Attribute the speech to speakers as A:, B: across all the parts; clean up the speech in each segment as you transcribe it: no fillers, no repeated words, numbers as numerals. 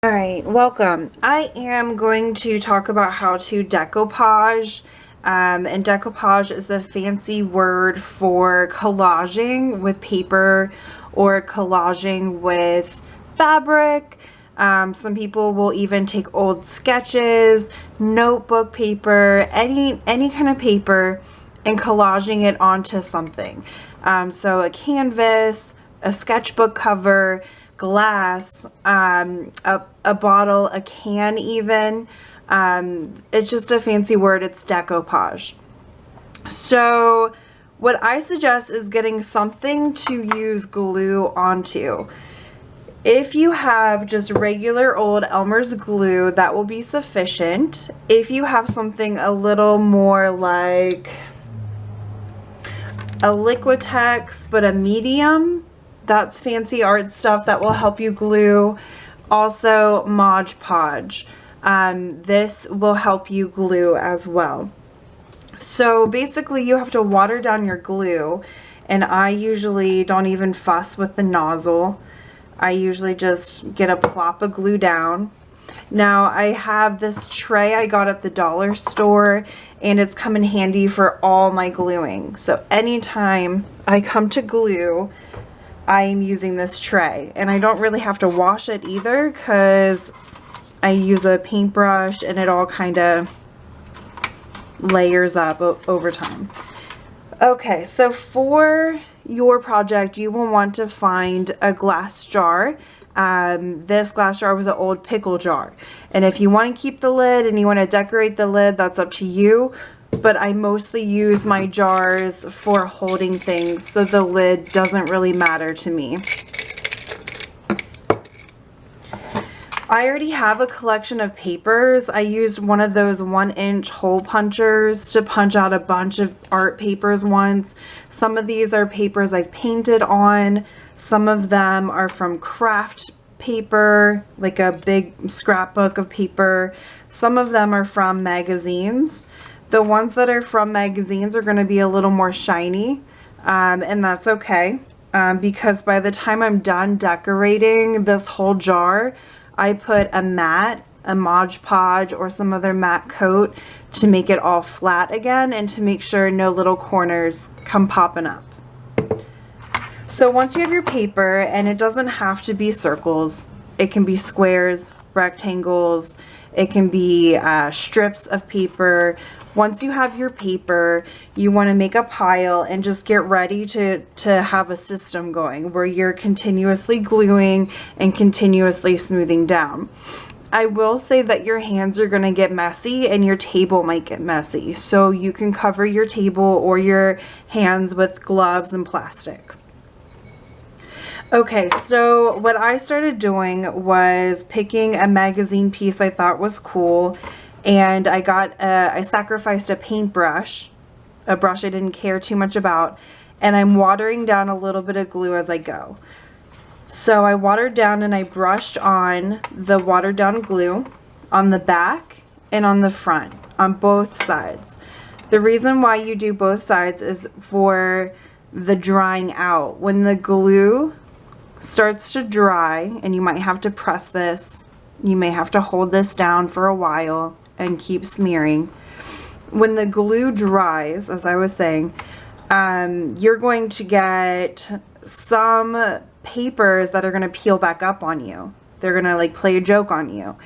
A: Alright, welcome. I am going to talk about how to decoupage. And decoupage is the fancy word for collaging with paper or collaging with fabric. Some people will even take old sketches, notebook paper, any kind of paper, and collaging it onto something. So a canvas, a sketchbook cover, glass, a bottle, a can even. It's just a fancy word. It's decoupage. So what I suggest is getting something to use glue onto. If you have just regular old Elmer's glue, that will be sufficient. If you have something a little more like a Liquitex but a medium, that's fancy art stuff that will help you glue. Also Mod Podge. This will help you glue as well. So basically you have to water down your glue, and I usually don't even fuss with the nozzle. I usually just get a plop of glue down. Now I have this tray I got at the dollar store, and it's come in handy for all my gluing. So anytime I come to glue, I'm using this tray, and I don't really have to wash it either because I use a paintbrush and it all kind of layers up over time. Okay, so for your project you will want to find a glass jar. This glass jar was an old pickle jar, and if you want to keep the lid and you want to decorate the lid, that's up to you. But I mostly use my jars for holding things, so the lid doesn't really matter to me. I already have a collection of papers. I used one of those 1-inch hole punchers to punch out a bunch of art papers once. Some of these are papers I've painted on. Some of them are from craft paper, like a big scrapbook of paper. Some of them are from magazines. The ones that are from magazines are going to be a little more shiny, and that's okay, because by the time I'm done decorating this whole jar, I put a matte, a Mod Podge, or some other matte coat to make it all flat again and to make sure no little corners come popping up. So once you have your paper, and it doesn't have to be circles, it can be squares, rectangles, it can be strips of paper. Once you have your paper, you want to make a pile and just get ready to have a system going where you're continuously gluing and continuously smoothing down. I will say that your hands are going to get messy and your table might get messy, so you can cover your table or your hands with gloves and plastic. Okay, so what I started doing was picking a magazine piece I thought was cool, and I sacrificed a paintbrush, a brush I didn't care too much about, and I'm watering down a little bit of glue as I go. So I watered down and I brushed on the watered down glue on the back and on the front, on both sides. The reason why you do both sides is for the drying out. When the glue starts to dry, and you might have to press this, you may have to hold this down for a while and keep smearing. When the glue dries, as I was saying, you're going to get some papers that are going to peel back up on you. They're going to like play a joke on you.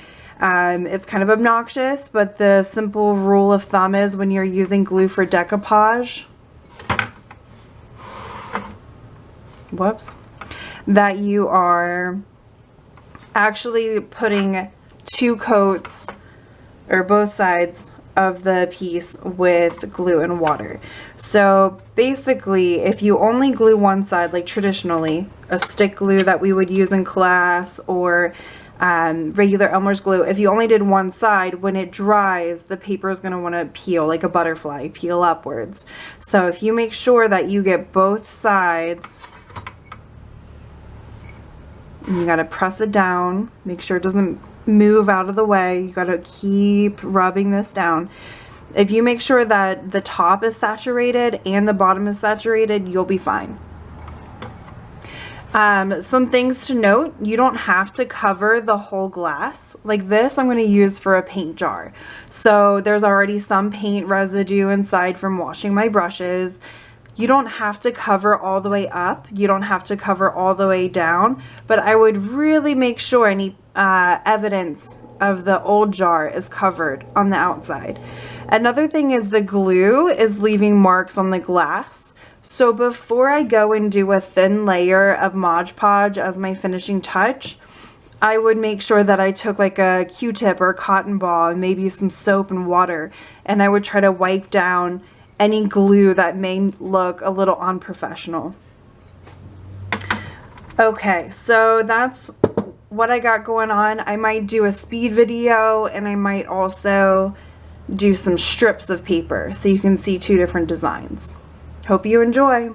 A: It's kind of obnoxious, but the simple rule of thumb is when you're using glue for decoupage, that you are actually putting 2 coats or both sides of the piece with glue and water. So basically, if you only glue one side, like traditionally a stick glue that we would use in class, or regular Elmer's glue, if you only did one side, when it dries, the paper is going to want to peel like a butterfly, peel upwards. So if you make sure that you get both sides, and you got to press it down, make sure it doesn't move out of the way. You got to keep rubbing this down. If you make sure that the top is saturated and the bottom is saturated, you'll be fine. Some things to note, you don't have to cover the whole glass. Like this, I'm going to use for a paint jar. So there's already some paint residue inside from washing my brushes. You don't have to cover all the way up. You don't have to cover all the way down, but I would really make sure any evidence of the old jar is covered on the outside. Another thing is the glue is leaving marks on the glass. So before I go and do a thin layer of Mod Podge as my finishing touch, I would make sure that I took like a Q-tip or a cotton ball and maybe some soap and water, and I would try to wipe down any glue that may look a little unprofessional. Okay, so that's what I got going on. I might do a speed video, and I might also do some strips of paper so you can see two different designs. Hope you enjoy.